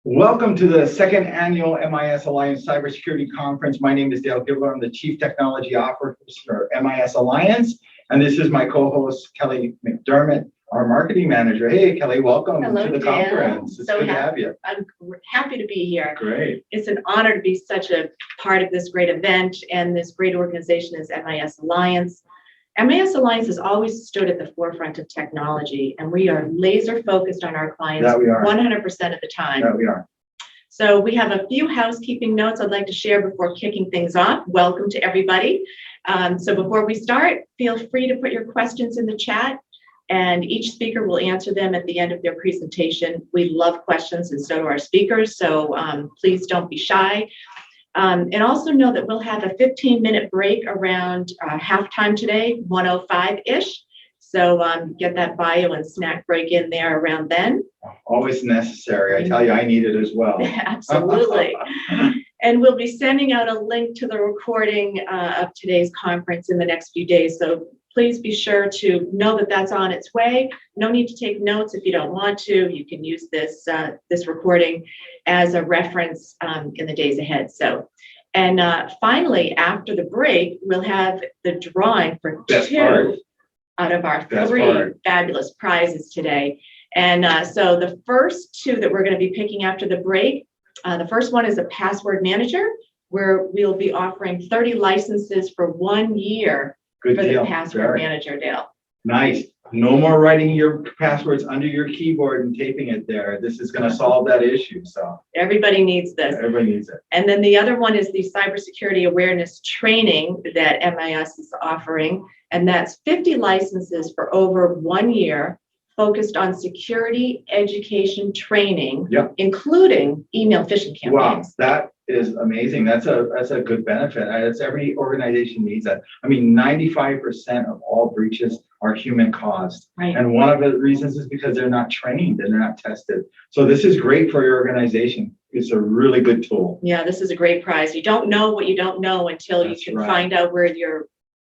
Welcome to the second annual MIS Alliance Cybersecurity Conference. My name is Dale Gibler. I'm the Chief Technology Officer for MIS Alliance. And this is my co-host, Kelly McDermott, our Marketing Manager. Hey, Kelly, welcome to the conference. It's good to have you. I'm happy to be here. Great. It's an honor to be such a part of this great event and this great organization as MIS Alliance. MIS Alliance has always stood at the forefront of technology, and we are laser focused on our clients 100% of the time. That we are. So we have a few housekeeping notes I'd like to share before kicking things off. Welcome to everybody. So before we start, feel free to put your questions in the chat, and each speaker will answer them at the end of their presentation. We love questions, and so do our speakers, so please don't be shy. And also know that we'll have a 15-minute break around halftime today, 1:05-ish. So get that bio and snack break in there around then. Always necessary. I tell you, I need it as well. Absolutely. And we'll be sending out a link to the recording of today's conference in the next few days. So please be sure to know that that's on its way. No need to take notes if you don't want to. You can use this recording as a reference in the days ahead. So, and finally, after the break, we'll have the drawing for two out of our three fabulous prizes today. And so the first two that we're going to be picking after the break, the first one is a password manager, where we'll be offering 30 licenses for 1 year. Good for deal. the password manager, Dale. Nice. No more writing your passwords under your keyboard and taping it there. This is going to solve that issue. So everybody needs this. Everybody needs it. And then the other one is the cybersecurity awareness training that MIS is offering. And that's 50 licenses for over 1 year, focused on security education training, including email phishing campaigns. Wow, that is amazing. That's a good benefit. That's every organization needs that. I mean, 95% of all breaches are human caused. Right. And one of the reasons is because they're not trained and they're not tested. So this is great for your organization. It's a really good tool. Yeah, this is a great prize. You don't know what you don't know until you can find out where your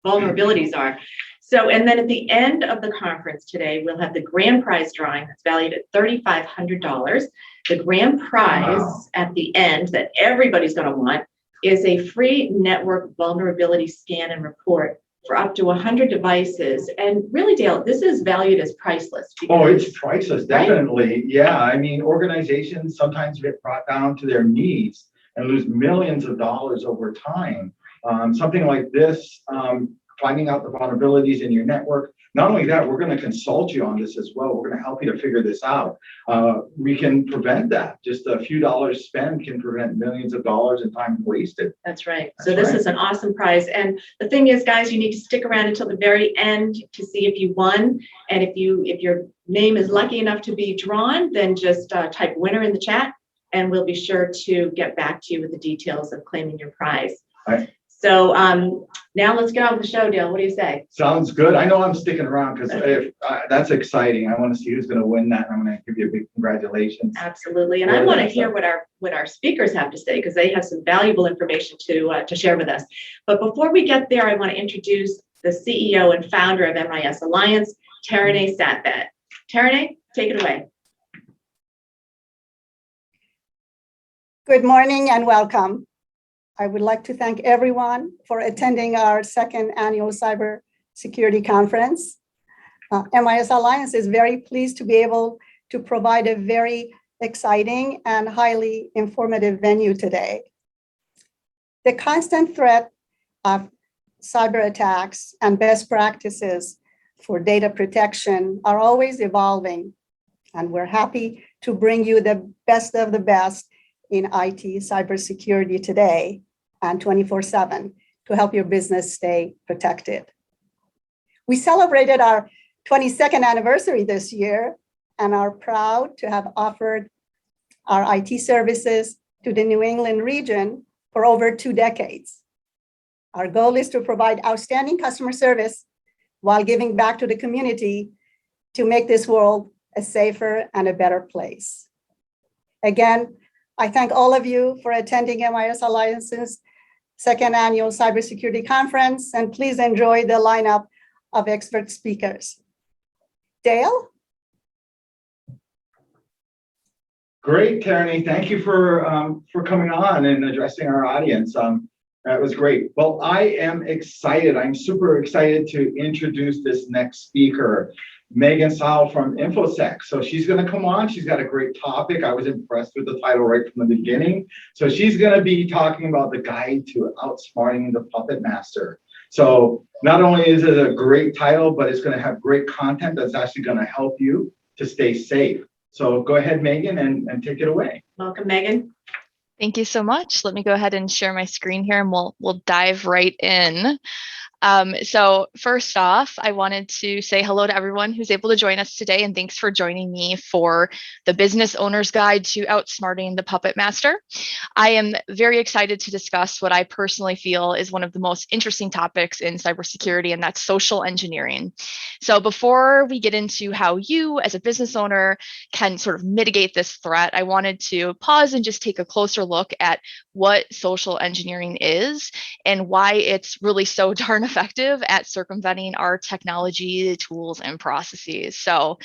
vulnerabilities are. So, and then at the end of the conference today, we'll have the grand prize drawing that's valued at $3,500. The grand prize at the end that everybody's going to want is a free network vulnerability scan and report for up to 100 devices. And really, Dale, this is valued as priceless. Oh, it's priceless, definitely. Right? Yeah, I mean, organizations sometimes get brought down to their knees and lose millions of dollars over time. Something like this, finding out the vulnerabilities in your network. Not only that, we're going to consult you on this as well. We're going to help you to figure this out. We can prevent that. Just a few dollars spent can prevent millions of dollars in time wasted. That's right. So this is an awesome prize. And the thing is, guys, you need to stick around until the very end to see if you won. And if your name is lucky enough to be drawn, then just type winner in the chat, and we'll be sure to get back to you with the details of claiming your prize. All right. So now let's get on with the show, Dale. What do you say? Sounds good. I know I'm sticking around because that's exciting. I want to see who's going to win that. I'm going to give you a big congratulations. Absolutely. And I want to hear what our speakers have to say, because they have some valuable information to share with us. But before we get there, I want to introduce the CEO and founder of MIS Alliance, Taranay Satbet. Taranay, take it away. Good morning and welcome. I would like to thank everyone for attending our second annual Cybersecurity Conference. MIS Alliance is very pleased to be able to provide a very exciting and highly informative venue today. The constant threat of cyber attacks and best practices for data protection are always evolving, and we're happy to bring you the best of the best in IT cybersecurity today and 24/7 to help your business stay protected. We celebrated our 22nd anniversary this year and are proud to have offered our IT services to the New England region for over 2 decades. Our goal is to provide outstanding customer service while giving back to the community to make this world a safer and a better place. Again, I thank all of you for attending MIS Alliance's second annual Cybersecurity Conference, and please enjoy the lineup of expert speakers. Dale? Great, Tierney. Thank you for coming on and addressing our audience. That was great. Well, I am excited. I'm super excited to introduce this next speaker, Megan Sowell from InfoSec. So she's going to come on. She's got a great topic. I was impressed with the title right from the beginning. So she's going to be talking about the guide to outsmarting the puppet master. So not only is it a great title, but it's going to have great content that's actually going to help you to stay safe. So go ahead, Megan, and take it away. Welcome, Megan. Thank you so much. Let me go ahead and share my screen here and we'll dive right in. So first off, I wanted to say hello to everyone who's able to join us today, and thanks for joining me for the Business Owner's Guide to Outsmarting the Puppet Master. I am very excited to discuss what I personally feel is one of the most interesting topics in cybersecurity, and that's social engineering. So before we get into how you as a business owner can sort of mitigate this threat, I wanted to pause and just take a closer look at what social engineering is and why it's really so darn effective at circumventing our technology, tools, and processes. So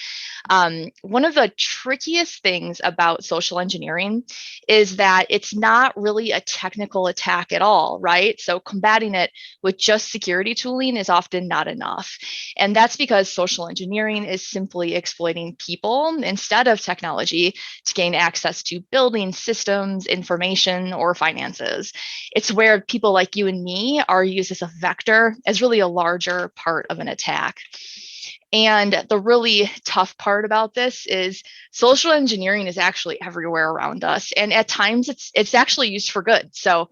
one of the trickiest things about social engineering is that it's not really a technical attack at all, right? So combating it with just security tooling is often not enough. And that's because social engineering is simply exploiting people instead of technology to gain access to buildings, systems, information, or finances. It's where people like you and me are used as a vector, as really a larger part of an attack. And the really tough part about this is social engineering is actually everywhere around us. And at times it's actually used for good. So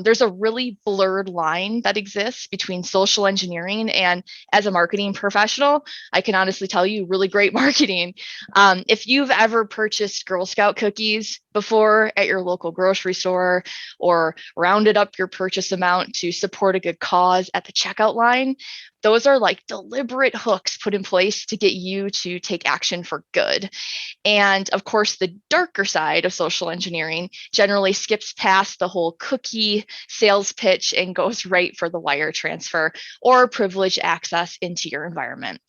there's a really blurred line that exists between social engineering and, as a marketing professional, I can honestly tell you, really great marketing. If you've ever purchased Girl Scout cookies before at your local grocery store or rounded up your purchase amount to support a good cause at the checkout line, those are like deliberate hooks put in place to get you to take action for good. And of course, the darker side of social engineering generally skips past the whole cookie sales pitch and goes right for the wire transfer or privileged access into your environment.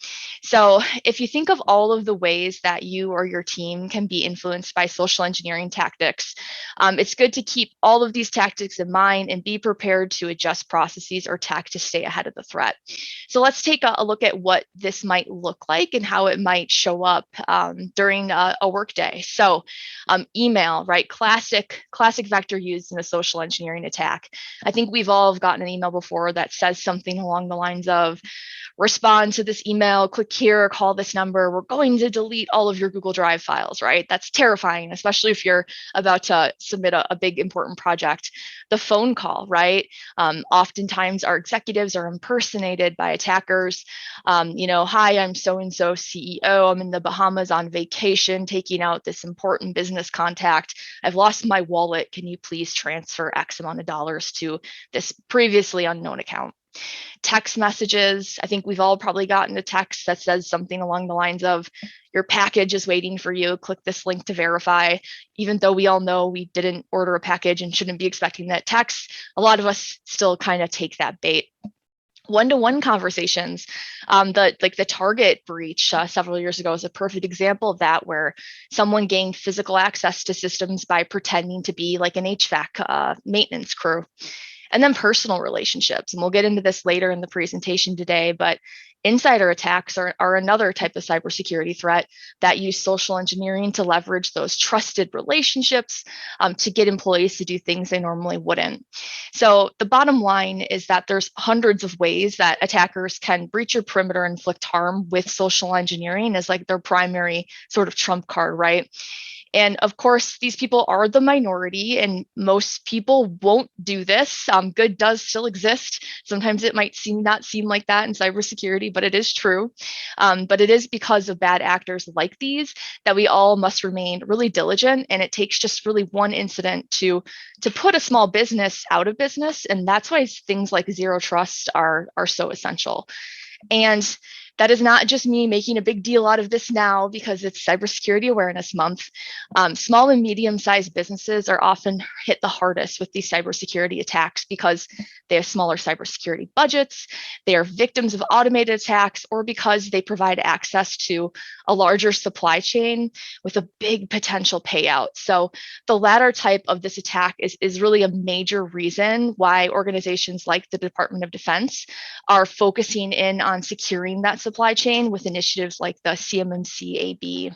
So if you think of all of the ways that you or your team can be influenced by social engineering tactics, it's good to keep all of these tactics in mind and be prepared to adjust processes or tech to stay ahead of the threat. So let's take a look at what this might look like and how it might show up during a workday. So email, right? Classic vector used in a social engineering attack. I think we've all gotten an email before that says something along the lines of, respond to this email, click here, call this number. We're going to delete all of your Google Drive files, right? That's terrifying, especially if you're about to submit a big important project. The phone call, right? Oftentimes our executives are impersonated by attackers. Hi, I'm so-and-so CEO. I'm in the Bahamas on vacation, taking out this important business contact. I've lost my wallet. Can you please transfer X amount of dollars to this previously unknown account? Text messages. I think we've all probably gotten a text that says something along the lines of, your package is waiting for you. Click this link to verify. Even though we all know we didn't order a package and shouldn't be expecting that text, a lot of us still kind of take that bait. One-to-one conversations. The Target breach several years ago is a perfect example of that, where someone gained physical access to systems by pretending to be like an HVAC maintenance crew. And then personal relationships. And we'll get into this later in the presentation today, but insider attacks are another type of cybersecurity threat that use social engineering to leverage those trusted relationships to get employees to do things they normally wouldn't. So the bottom line is that there's hundreds of ways that attackers can breach your perimeter and inflict harm with social engineering as like their primary sort of trump card, right? And of course, these people are the minority, and most people won't do this. Good does still exist. Sometimes it might not seem like that in cybersecurity, but it is true. But it is because of bad actors like these that we all must remain really diligent. And it takes just really one incident to put a small business out of business. And that's why things like zero trust are so essential. And that is not just me making a big deal out of this now because it's Cybersecurity Awareness Month. Small and medium-sized businesses are often hit the hardest with these cybersecurity attacks because they have smaller cybersecurity budgets, they are victims of automated attacks, or because they provide access to a larger supply chain with a big potential payout. So the latter type of this attack is really a major reason why organizations like the Department of Defense are focusing in on securing that supply chain with initiatives like the CMMC-AB.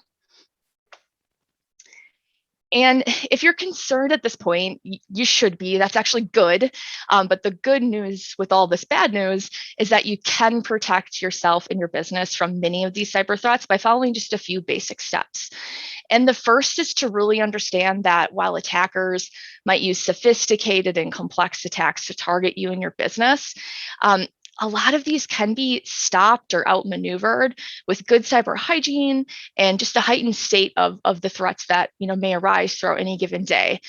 And if you're concerned at this point, you should be. That's actually good. But the good news with all this bad news is that you can protect yourself and your business from many of these cyber threats by following just a few basic steps. And the first is to really understand that while attackers might use sophisticated and complex attacks to target you and your business, a lot of these can be stopped or outmaneuvered with good cyber hygiene and just a heightened state of the threats that may arise throughout any given day.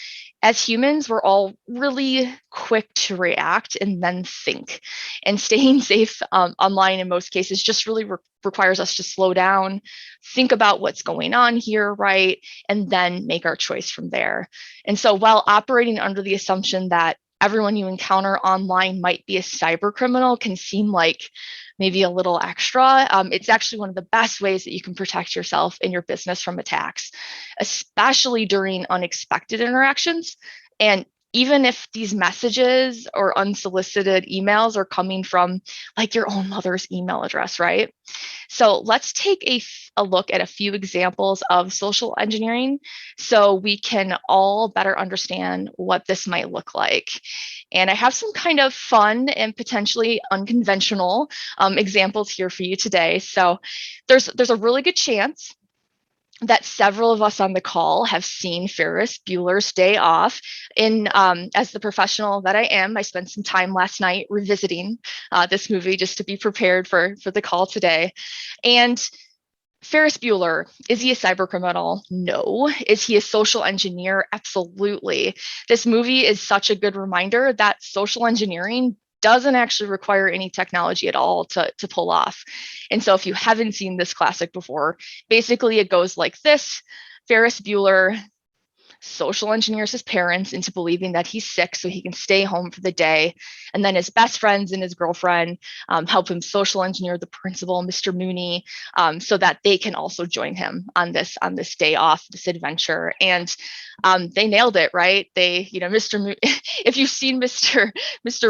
As humans, we're all really quick to react and then think. And staying safe online in most cases just really requires us to slow down, think about what's going on here, right? And then make our choice from there. And so while operating under the assumption that everyone you encounter online might be a cyber criminal can seem like maybe a little extra, it's actually one of the best ways that you can protect yourself and your business from attacks, especially during unexpected interactions. And even if these messages or unsolicited emails are coming from like your own mother's email address, right? So let's take a look at a few examples of social engineering so we can all better understand what this might look like. And I have some kind of fun and potentially unconventional examples here for you today. So there's a really good chance that several of us on the call have seen Ferris Bueller's Day Off. As the professional that I am, I spent some time last night revisiting this movie just to be prepared for the call today. And Ferris Bueller, is he a cyber criminal? No. Is he a social engineer? Absolutely. This movie is such a good reminder that social engineering doesn't actually require any technology at all to pull off. And so if you haven't seen this classic before, basically it goes like this. Ferris Bueller social engineers his parents into believing that he's sick so he can stay home for the day. And then his best friends and his girlfriend help him social engineer the principal, Mr. Mooney, so that they can also join him on this day off, this adventure. And they nailed it, right? If you've seen Mr.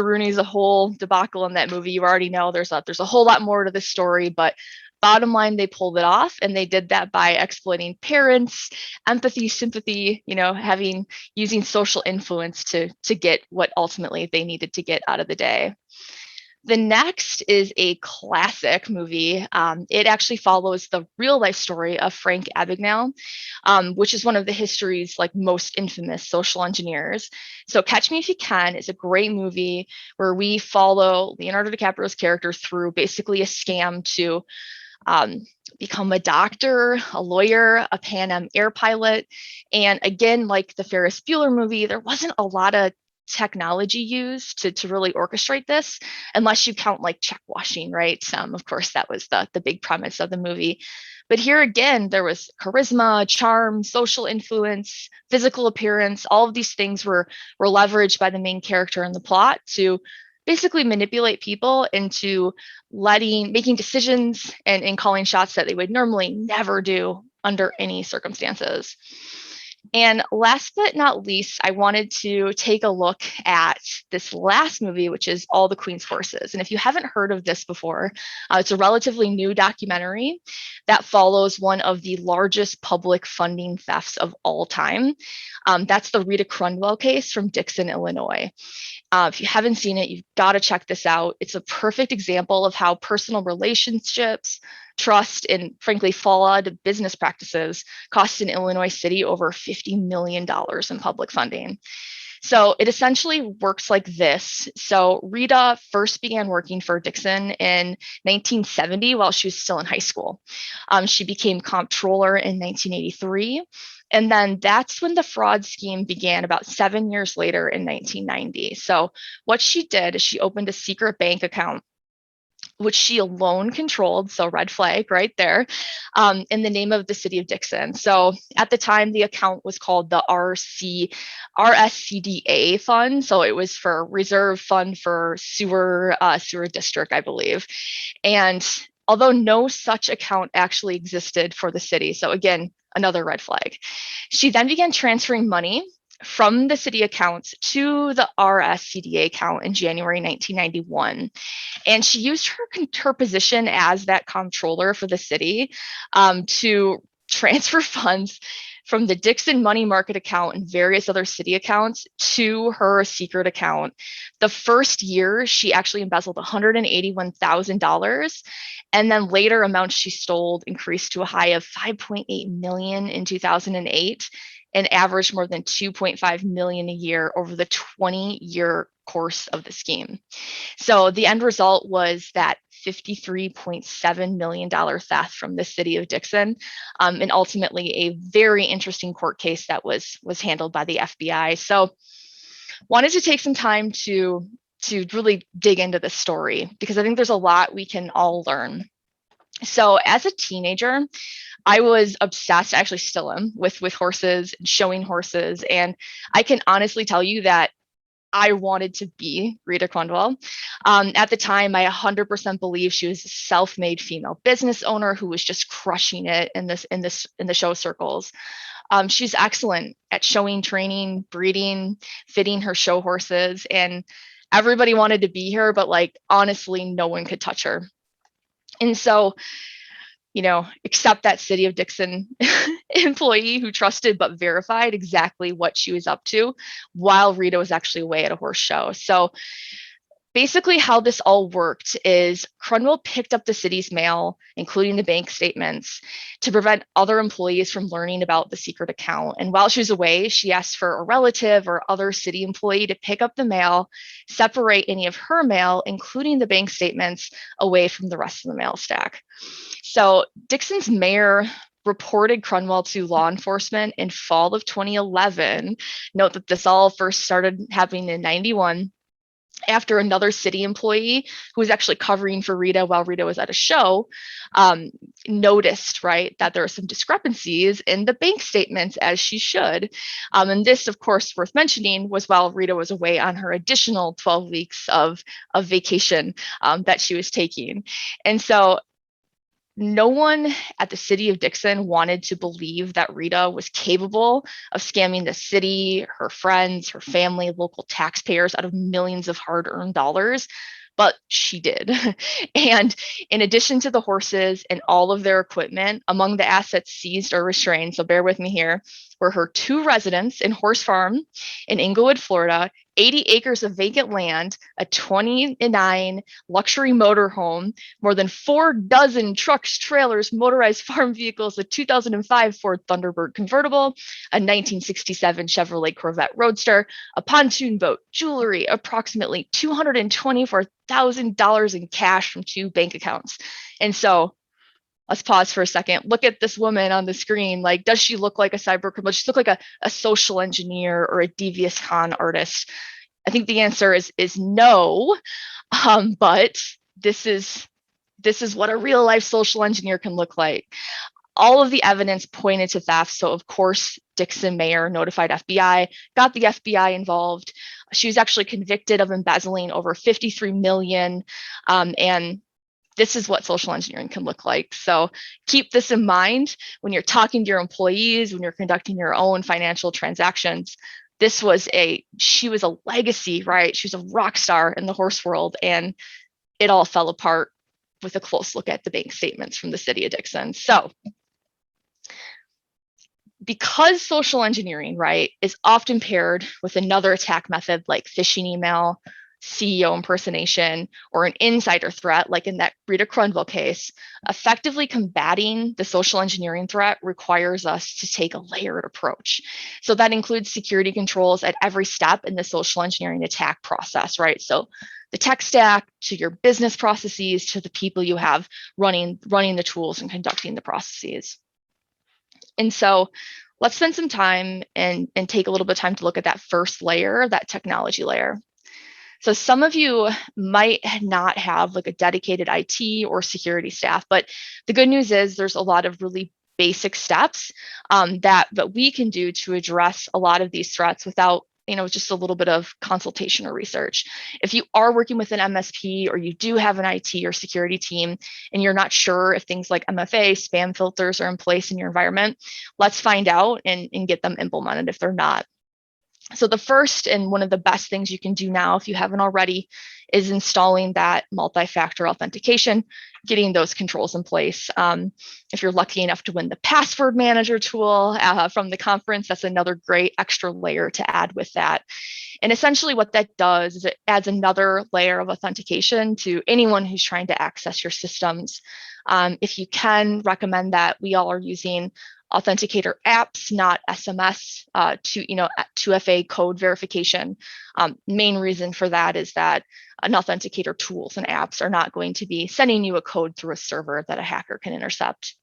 Rooney's a whole debacle in that movie, you already know there's a whole lot more to this story, but bottom line, they pulled it off, and they did that by exploiting parents, empathy, sympathy, using social influence to get what ultimately they needed to get out of the day. The next is a classic movie. It actually follows the real life story of Frank Abagnale, which is one of the history's most infamous social engineers. So Catch Me If You Can is a great movie where we follow Leonardo DiCaprio's character through basically a scam to become a doctor, a lawyer, a Pan Am air pilot. And again, like the Ferris Bueller movie, there wasn't a lot of technology used to really orchestrate this, unless you count check washing, right? Of course, that was the big premise of the movie. But here again, there was charisma, charm, social influence, physical appearance. All of these things were leveraged by the main character in the plot to basically manipulate people into making decisions and calling shots that they would normally never do under any circumstances. And last but not least, I wanted to take a look at this last movie, which is All the Queen's Horses. And if you haven't heard of this before, it's a relatively new documentary that follows one of the largest public funding thefts of all time. That's the Rita Crundwell case from Dixon, Illinois. If you haven't seen it, you've got to check this out. It's a perfect example of how personal relationships, trust, and frankly, flawed business practices cost an Illinois city over $50 million in public funding. So it essentially works like this. So Rita first began working for Dixon in 1970 while she was still in high school. She became comptroller in 1983. And then that's when the fraud scheme began about 7 years later in 1990. So what she did is she opened a secret bank account which she alone controlled, so red flag right there, in the name of the city of Dixon. So at the time, the account was called the RSCDA fund. So it was for Reserve Fund for Sewer District, I believe. And although no such account actually existed for the city, so again, another red flag, she then began transferring money from the city accounts to the RSCDA account in January 1991. And she used her position as that comptroller for the city to transfer funds from the Dixon money market account and various other city accounts to her secret account. The first year, she actually embezzled $181,000. And then later amounts she stole increased to a high of 5.8 million in 2008 and averaged more than 2.5 million a year over the 20-year course of the scheme. So the end result was that $53.7 million theft from the city of Dixon, and ultimately a very interesting court case that was handled by the FBI. So wanted to take some time to really dig into this story because I think there's a lot we can all learn. So as a teenager, I was obsessed, actually still am, with horses and showing horses. And I can honestly tell you that I wanted to be Rita Crundwell. At the time, I 100% believed she was a self-made female business owner who was just crushing it in the show circles. She's excellent at showing, training, breeding, fitting her show horses, and everybody wanted to be her, but like honestly, no one could touch her. And so, except that city of Dixon employee who trusted but verified exactly what she was up to while Rita was actually away at a horse show. So basically how this all worked is Crundwell picked up the city's mail, including the bank statements, to prevent other employees from learning about the secret account. And while she was away, she asked for a relative or other city employee to pick up the mail, separate any of her mail, including the bank statements, away from the rest of the mail stack. So Dixon's mayor reported Crundwell to law enforcement in fall of 2011. Note that this all first started happening in 91 after another city employee who was actually covering for Rita while Rita was at a show noticed, right, that there are some discrepancies in the bank statements, as she should. And this, of course, worth mentioning, was while Rita was away on her additional 12 weeks of vacation that she was taking. And so no one at the city of Dixon wanted to believe that Rita was capable of scamming the city, her friends, her family, local taxpayers out of millions of hard-earned dollars, but she did. And in addition to the horses and all of their equipment, among the assets seized or restrained, so bear with me here, were her 2 residents in Horse Farm in Inglewood, Florida, 80 acres of vacant land, a 29 luxury motorhome, more than 4 dozen trucks, trailers, motorized farm vehicles, a 2005 Ford Thunderbird convertible, a 1967 Chevrolet Corvette Roadster, a pontoon boat, jewelry, approximately $224,000 in cash from 2 bank accounts. And so let's pause for a second. Look at this woman on the screen. Like, does she look like a cyber criminal? Does she look like a social engineer or a devious con artist? I think the answer is no. But this is what a real life social engineer can look like. All of the evidence pointed to theft. So of course, Dixon mayor notified FBI, got the FBI involved. She was actually convicted of embezzling over 53 million. And this is what social engineering can look like. So keep this in mind when you're talking to your employees, when you're conducting your own financial transactions. She was a legacy, right? She was a rock star in the horse world, and it all fell apart with a close look at the bank statements from the city of Dixon. So because social engineering, right, is often paired with another attack method like phishing email, CEO impersonation, or an insider threat, like in that Rita Crundwell case, effectively combating the social engineering threat requires us to take a layered approach. So that includes security controls at every step in the social engineering attack process, right? So the tech stack to your business processes to the people you have running the tools and conducting the processes. And so let's spend some time and take a little bit of time to look at that first layer, that technology layer. So some of you might not have like a dedicated IT or security staff, but the good news is there's a lot of really basic steps that we can do to address a lot of these threats without just a little bit of consultation or research. If you are working with an MSP or you do have an IT or security team and you're not sure if things like MFA, spam filters are in place in your environment, let's find out and get them implemented if they're not. So the first and one of the best things you can do now, if you haven't already, is installing that multi-factor authentication, getting those controls in place. If you're lucky enough to win the password manager tool from the conference, that's another great extra layer to add with that. And essentially what that does is it adds another layer of authentication to anyone who's trying to access your systems. If you can, recommend that we all are using authenticator apps, not SMS, to 2FA code verification. Main reason for that is that an authenticator tools and apps are not going to be sending you a code through a server that a hacker can intercept.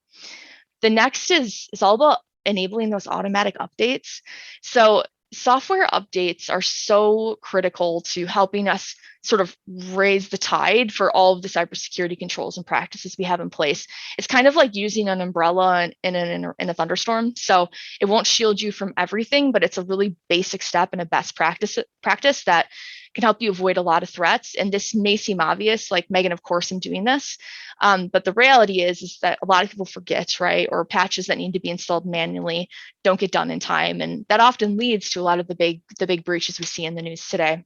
The next is all about enabling those automatic updates. So software updates are so critical to helping us sort of raise the tide for all of the cybersecurity controls and practices we have in place. It's kind of like using an umbrella in a thunderstorm. So it won't shield you from everything, but it's a really basic step and a best practice that can help you avoid a lot of threats. And this may seem obvious, like Megan, of course, I'm doing this. But the reality is that a lot of people forget, right? Or patches that need to be installed manually don't get done in time. And that often leads to a lot of the big breaches we see in the news today.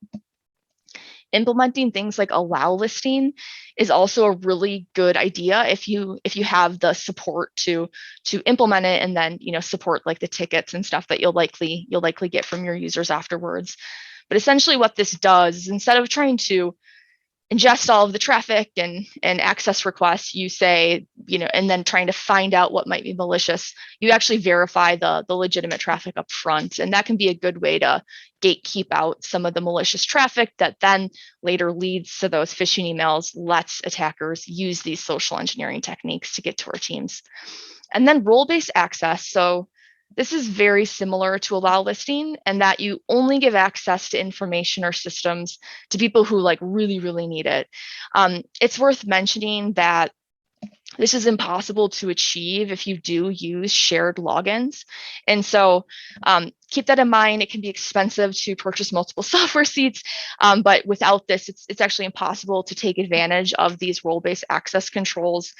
Implementing things like allow listing is also a really good idea if you have the support to implement it, and then support like the tickets and stuff that you'll likely get from your users afterwards. But essentially what this does is instead of trying to ingest all of the traffic and access requests, you say, and then trying to find out what might be malicious, you actually verify the legitimate traffic up front. And that can be a good way to gatekeep out some of the malicious traffic that then later leads to those phishing emails, lets attackers use these social engineering techniques to get to our teams. And then role-based access. So this is very similar to allow listing, and that you only give access to information or systems to people who really, really need it. It's worth mentioning that this is impossible to achieve if you do use shared logins. And so keep that in mind. It can be expensive to purchase multiple software seats, but without this, it's actually impossible to take advantage of these role-based access controls,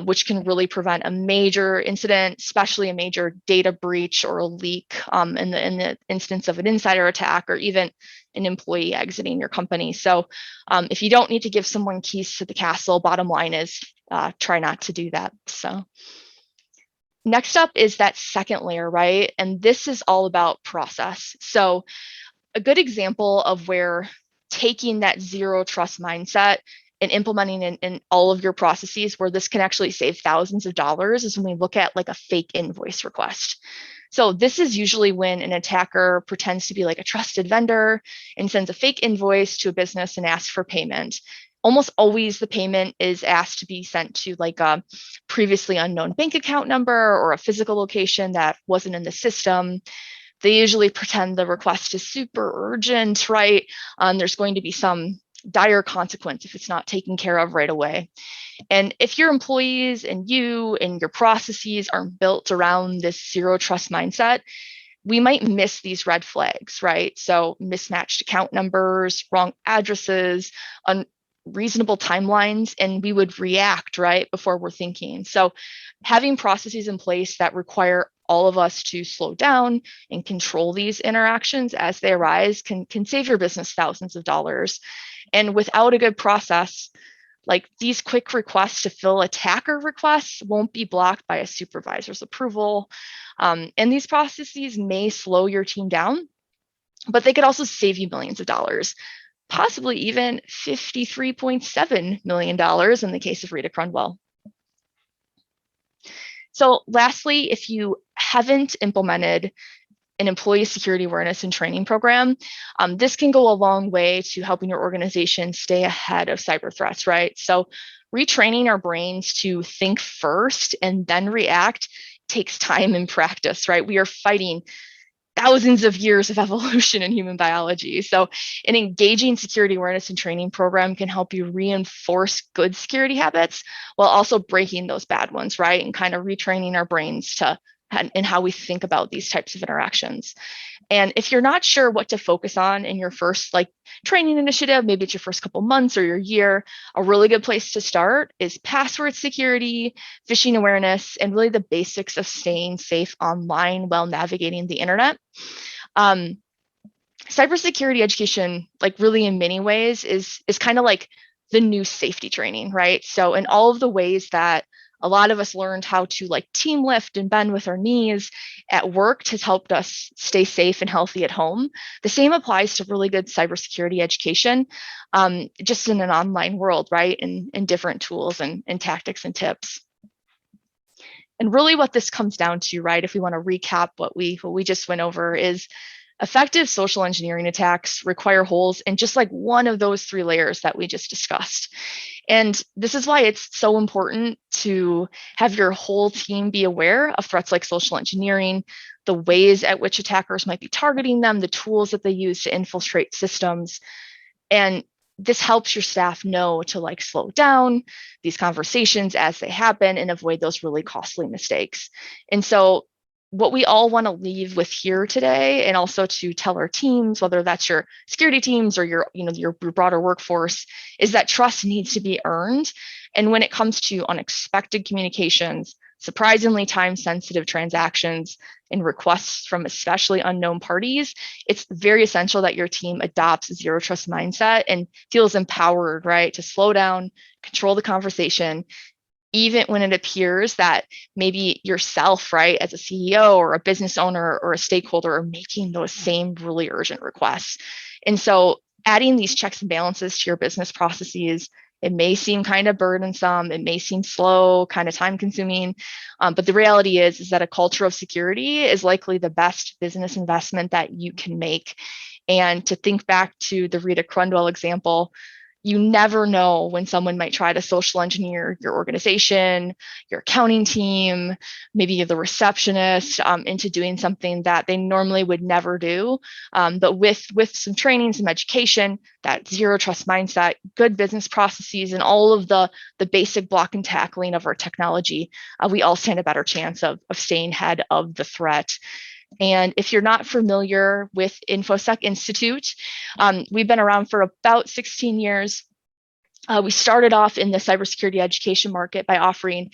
which can really prevent a major incident, especially a major data breach or a leak in the instance of an insider attack, or even an employee exiting your company. So if you don't need to give someone keys to the castle, bottom line is try not to do that. So next up is that second layer, right? And this is all about process. So a good example of where taking that zero trust mindset and implementing in all of your processes where this can actually save thousands of dollars is when we look at like a fake invoice request. So this is usually when an attacker pretends to be like a trusted vendor and sends a fake invoice to a business and asks for payment. Almost always the payment is asked to be sent to like a previously unknown bank account number or a physical location that wasn't in the system. They usually pretend the request is super urgent, right? There's going to be some dire consequence if it's not taken care of right away. And if your employees and you and your processes aren't built around this zero trust mindset, we might miss these red flags, right? So mismatched account numbers, wrong addresses, unreasonable timelines, and we would react right before we're thinking. So having processes in place that require all of us to slow down and control these interactions as they arise can save your business thousands of dollars. And without a good process, like these quick requests to fill attacker requests won't be blocked by a supervisor's approval. And these processes may slow your team down, but they could also save you millions of dollars, possibly even $53.7 million in the case of Rita Crundwell. So lastly, if you haven't implemented an employee security awareness and training program, this can go a long way to helping your organization stay ahead of cyber threats, right? So retraining our brains to think first and then react takes time and practice, right? We are fighting thousands of years of evolution in human biology. So an engaging security awareness and training program can help you reinforce good security habits while also breaking those bad ones, right? And kind of retraining our brains to and how we think about these types of interactions. And if you're not sure what to focus on in your first training initiative, maybe it's your first couple months or your year, a really good place to start is password security, phishing awareness, and really the basics of staying safe online while navigating the internet. Cybersecurity education, really in many ways, is kind of like the new safety training, right? So in all of the ways that a lot of us learned how to team lift and bend with our knees at work has helped us stay safe and healthy at home. The same applies to really good cybersecurity education, just in an online world, right? And different tools and tactics and tips. And really what this comes down to, right, if we want to recap what we just went over, is effective social engineering attacks require holes in just one of those three layers that we just discussed. And this is why it's so important to have your whole team be aware of threats like social engineering, the ways at which attackers might be targeting them, the tools that they use to infiltrate systems. And this helps your staff know to slow down these conversations as they happen and avoid those really costly mistakes. And so what we all want to leave with here today, and also to tell our teams, whether that's your security teams or your broader workforce, is that trust needs to be earned. And when it comes to unexpected communications, surprisingly time-sensitive transactions, and requests from especially unknown parties, it's very essential that your team adopts a zero trust mindset and feels empowered, right, to slow down, control the conversation, even when it appears that maybe yourself, right, as a CEO or a business owner or a stakeholder are making those same really urgent requests. And so adding these checks and balances to your business processes, it may seem kind of burdensome, it may seem slow, kind of time consuming, but the reality is that a culture of security is likely the best business investment that you can make. And to think back to the Rita Crundwell example, you never know when someone might try to social engineer your organization, your accounting team, maybe you're the receptionist, into doing something that they normally would never do. But with some training, some education, that zero trust mindset, good business processes, and all of the basic block and tackling of our technology, we all stand a better chance of staying ahead of the threat. And if you're not familiar with InfoSec Institute, we've been around for about 16 years. We started off in the cybersecurity education market by offering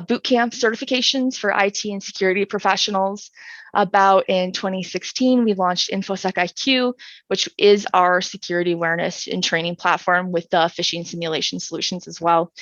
boot camp certifications for IT and security professionals. About in 2016, we launched InfoSec IQ, which is our security awareness and training platform with the phishing simulation solutions as well.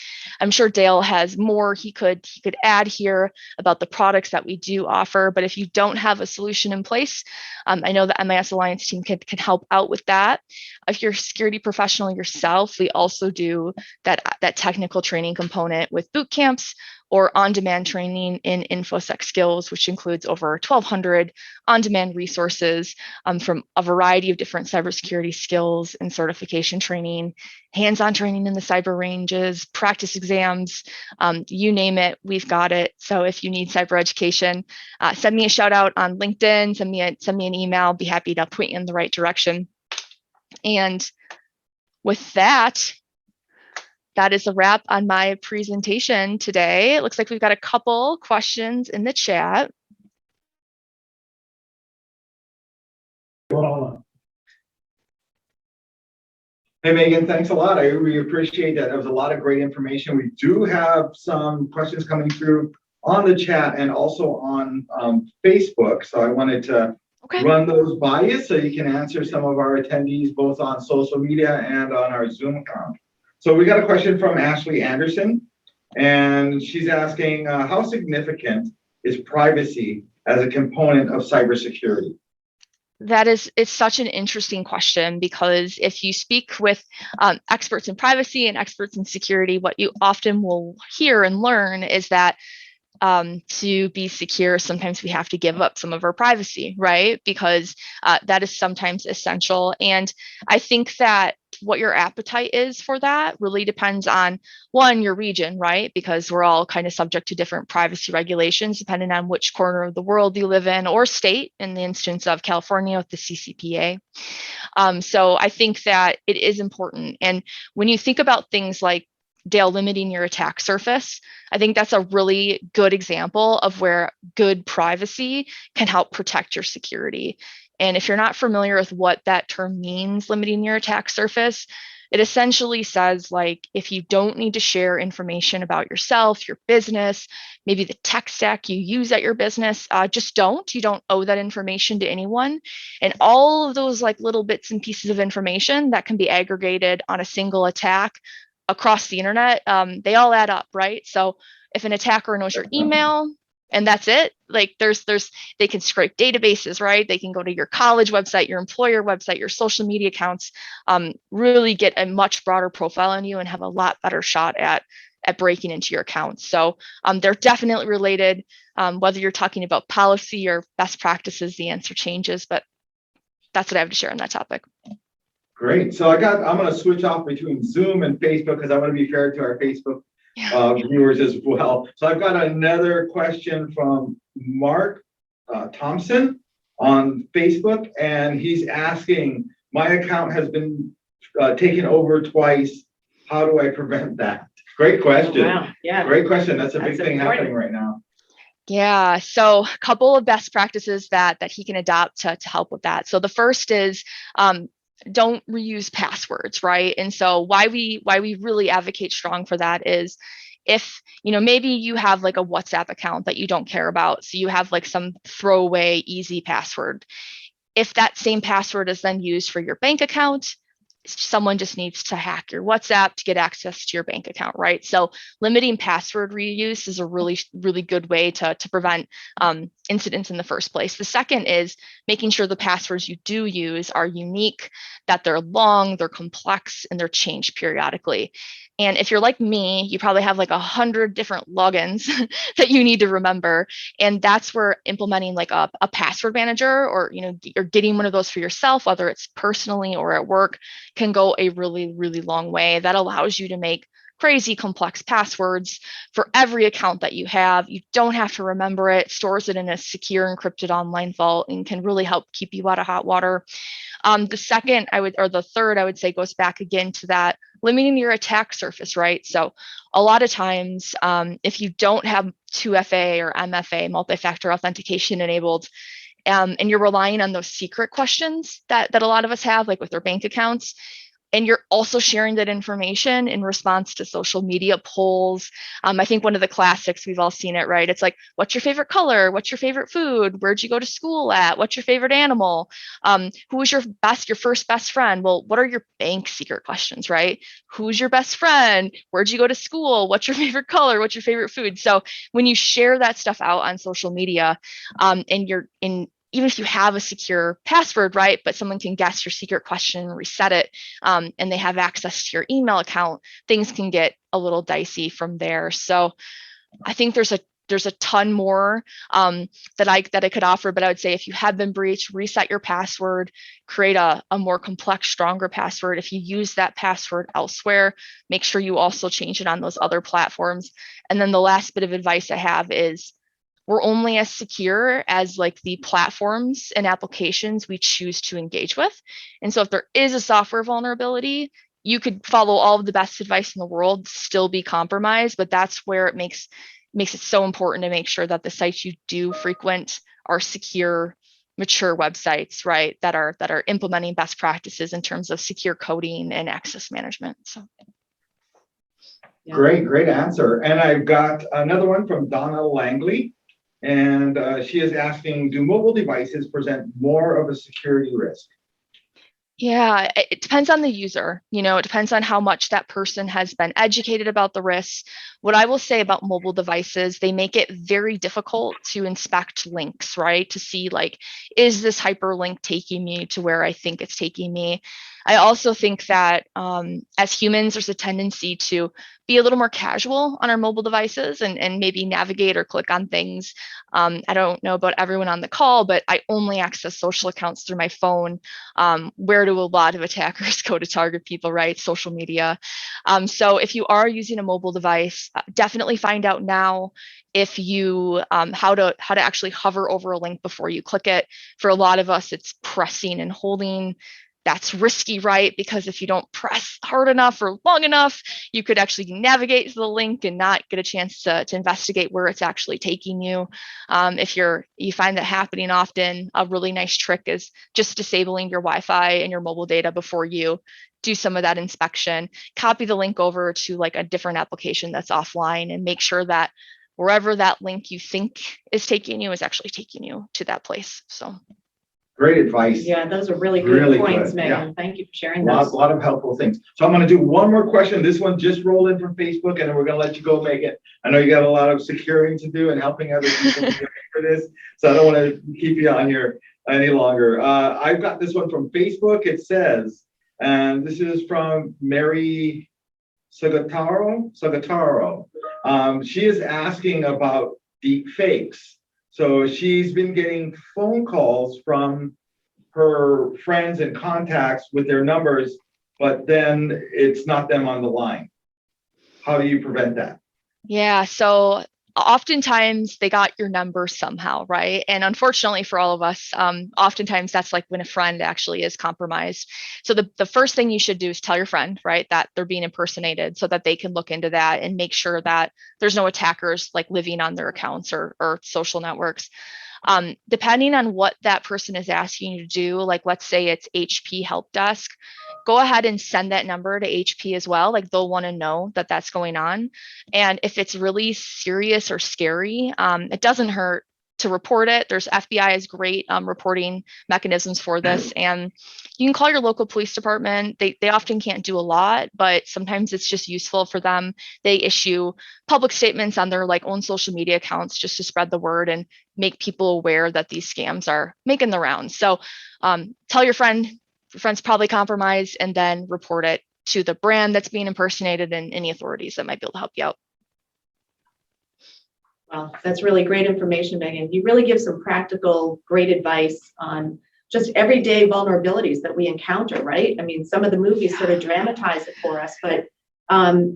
I'm sure Dale has more he could add here about the products that we do offer, but if you don't have a solution in place, I know the MIS Alliance team can help out with that. If you're a security professional yourself, we also do that technical training component with boot camps or on-demand training in InfoSec skills, which includes over 1,200 on-demand resources from a variety of different cybersecurity skills and certification training, hands-on training in the cyber ranges, practice exams, you name it, we've got it. So if you need cyber education, send me a shout out on LinkedIn, send me an email, I'll be happy to point you in the right direction. And with that is a wrap on my presentation today. It looks like we've got a couple questions in the chat. Hey, Megan, thanks a lot. We appreciate that. That was a lot of great information. We do have some questions coming through on the chat and also on Facebook. So I wanted to run those by you so you can answer some of our attendees both on social media and on our Zoom account. So we got a question from Ashley Anderson, and she's asking, how significant is privacy as a component of cybersecurity? It's such an interesting question, because if you speak with experts in privacy and experts in security, what you often will hear and learn is that to be secure, sometimes we have to give up some of our privacy, right? Because that is sometimes essential. And I think that what your appetite is for that really depends on, one, your region, right? Because we're all kind of subject to different privacy regulations depending on which corner of the world you live in, or state, in the instance of California with the CCPA. So I think that it is important. And when you think about things like, Dale, limiting your attack surface, I think that's a really good example of where good privacy can help protect your security. And if you're not familiar with what that term means, limiting your attack surface, it essentially says, like, if you don't need to share information about yourself, your business, maybe the tech stack you use at your business, just don't. You don't owe that information to anyone. And all of those like little bits and pieces of information that can be aggregated on a single attack across the internet, they all add up, right? So if an attacker knows your email and that's it, like they can scrape databases, right? They can go to your college website, your employer website, your social media accounts, really get a much broader profile on you and have a lot better shot at breaking into your accounts. So they're definitely related. Whether you're talking about policy or best practices, the answer changes, but that's what I have to share on that topic. Great. So I'm going to switch off between Zoom and Facebook because I want to be fair to our Facebook viewers as well. So I've got another question from Mark Thompson on Facebook, and he's asking, my account has been taken over twice. How do I prevent that? Great question. Wow. Yeah. Great question. That's a big That's thing important. happening right now. Yeah, so a couple of best practices that he can adopt to help with that. So the first is don't reuse passwords, right? And so why we really advocate strong for that is, if maybe you have like a WhatsApp account that you don't care about, so you have like some throwaway easy password. If that same password is then used for your bank account, someone just needs to hack your WhatsApp to get access to your bank account, right? So limiting password reuse is a really, really good way to prevent incidents in the first place. The second is making sure the passwords you do use are unique, that they're long, they're complex, and they're changed periodically. And if you're like me, you probably have like 100 different logins that you need to remember. And that's where implementing like a password manager, or you're getting one of those for yourself, whether it's personally or at work, can go a really, really long way. That allows you to make crazy complex passwords for every account that you have. You don't have to remember it, stores it in a secure encrypted online vault, and can really help keep you out of hot water. The third, I would say, goes back again to that limiting your attack surface, right? So a lot of times, if you don't have 2FA or MFA, multi-factor authentication enabled, and you're relying on those secret questions that a lot of us have, like with their bank accounts, and you're also sharing that information in response to social media polls. I think one of the classics, we've all seen it, right? It's like, what's your favorite color? What's your favorite food? Where'd you go to school at? What's your favorite animal? Who was your first best friend? Well, what are your bank secret questions, right? Who's your best friend? Where'd you go to school? What's your favorite color? What's your favorite food? So when you share that stuff out on social media, and even if you have a secure password, right, but someone can guess your secret question and reset it, and they have access to your email account, things can get a little dicey from there. So I think there's a ton more that I could offer, but I would say if you have been breached, reset your password, create a more complex, stronger password. If you use that password elsewhere, make sure you also change it on those other platforms. And then the last bit of advice I have is, we're only as secure as like the platforms and applications we choose to engage with. And so if there is a software vulnerability, you could follow all of the best advice in the world, still be compromised, but that's where it makes it so important to make sure that the sites you do frequent are secure, mature websites, right, that are implementing best practices in terms of secure coding and access management. So Great answer. And I've got another one from Donna Langley. And she is asking, do mobile devices present more of a security risk? Yeah, it depends on the user. It depends on how much that person has been educated about the risks. What I will say about mobile devices, they make it very difficult to inspect links, right? To see, like, is this hyperlink taking me to where I think it's taking me? I also think that as humans, there's a tendency to be a little more casual on our mobile devices and maybe navigate or click on things. I don't know about everyone on the call, but I only access social accounts through my phone. Where do a lot of attackers go to target people, right? Social media. So if you are using a mobile device, definitely find out now if you how to actually hover over a link before you click it. For a lot of us, it's pressing and holding. That's risky, right? Because if you don't press hard enough or long enough, you could actually navigate to the link and not get a chance to investigate where it's actually taking you. If you find that happening often, a really nice trick is just disabling your Wi-Fi and your mobile data before you do some of that inspection. Copy the link over to like a different application that's offline and make sure that wherever that link you think is taking you is actually taking you to that place. So. Great advice. Yeah, those are really Really good points, good, yeah. Megan. Thank you for sharing A those. lot of helpful things. So I'm going to do one more question. This one just rolled in from Facebook, and then we're going to let you go, Megan. I know you got a lot of securing to do and helping other people for this, so I don't want to keep you on here any longer. I've got this one from Facebook. It says, and this is from Mary Sagataro. She is asking about deep fakes. So she's been getting phone calls from her friends and contacts with their numbers, but then it's not them on the line. How do you prevent that? Yeah, so oftentimes they got your number somehow, right? And unfortunately for all of us, oftentimes that's like when a friend actually is compromised. So the first thing you should do is tell your friend, right, that they're being impersonated so that they can look into that and make sure that there's no attackers like living on their accounts or social networks. Depending on what that person is asking you to do, like let's say it's HP help desk, go ahead and send that number to HP as well. Like they'll want to know that that's going on. And if it's really serious or scary, it doesn't hurt to report it. There's FBI has great reporting mechanisms for this, and you can call your local police department. They often can't do a lot, but sometimes it's just useful for them. They issue public statements on their like own social media accounts just to spread the word and make people aware that these scams are making the rounds. So tell your friend's probably compromised, and then report it to the brand that's being impersonated and any authorities that might be able to help you out. Well, that's really great information, Megan. You really give some practical, great advice on just everyday vulnerabilities that we encounter, right? I mean, some of the movies sort of dramatize it for us, but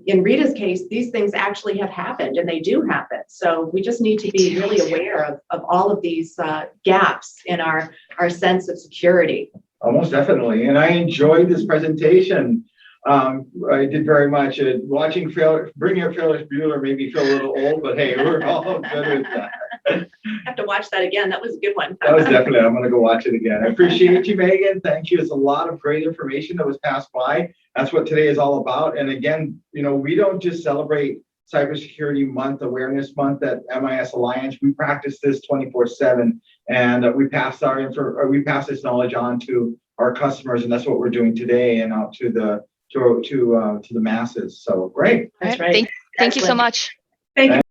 in Rita's case, these things actually have happened, and they do happen. So we just need to be really aware of all of these gaps in our sense of security. Most definitely. And I enjoyed this presentation. I did very much. Watching bringing up Phyllis Bueller made me feel a little old, but hey, we're all good with that. I have to watch that again. That was a good one. That was definitely, I'm going to go watch it again. I appreciate you, Megan. Thank you. It's a lot of great information that was passed by. That's what today is all about. And again, you know, we don't just celebrate Cybersecurity Month, Awareness Month at MIS Alliance. We practice this 24/7, and we pass this knowledge on to our customers, and that's what we're doing today, and out to the masses. So great. That's right. Thank you so much. Thank you.